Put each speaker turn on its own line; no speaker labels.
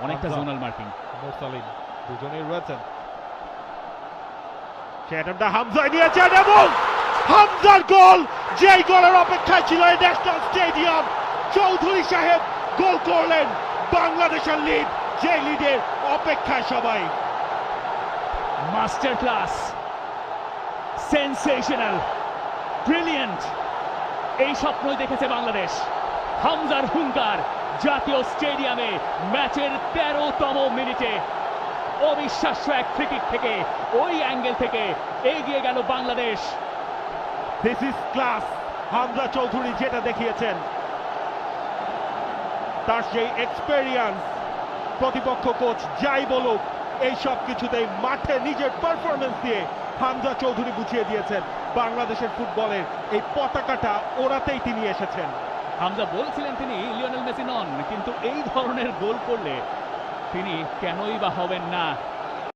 অনেকটা zonal marking.
Morsalin দুজনেই রয়েছেন। সেটা হামজা নিয়েছেন এবং হামজার গোল, যেই গোলের অপেক্ষায় ছিল এই ন্যাশনাল স্টেডিয়াম। চৌধুরী সাহেব গোল করলেন, বাংলাদেশের লিড, যে লিডের অপেক্ষায় সবাই।
মাস্টার ক্লাস, সেনসেশনাল, ব্রিলিয়ান্ট, এই স্বপ্নই দেখেছে বাংলাদেশ। হামজার হুঙ্কার জাতীয় স্টেডিয়ামে ম্যাচের 13তম মিনিটে অবিশ্বাস্য এক ফ্রিকিক থেকে ওই অ্যাঙ্গেল থেকে এগিয়ে গেল Bangladesh.
This is class. Hamza Chowdhury যেটা দেখিয়েছেন, তার সেই এক্সপেরিয়েন্স, প্রতিপক্ষ কোচ যাই বলুক, এই সব কিছুতেই মাঠে নিজের পারফরমেন্স দিয়ে হামজা চৌধুরী বুঝিয়ে দিয়েছেন বাংলাদেশের ফুটবলের এই পতাকাটা ওড়াতেই তিনি এসেছেন।
হামজা বলছিলেন তিনি লিওনেল মেসি নন, কিন্তু এই ধরনের গোল করলে তিনি কেনই বা হবেন না।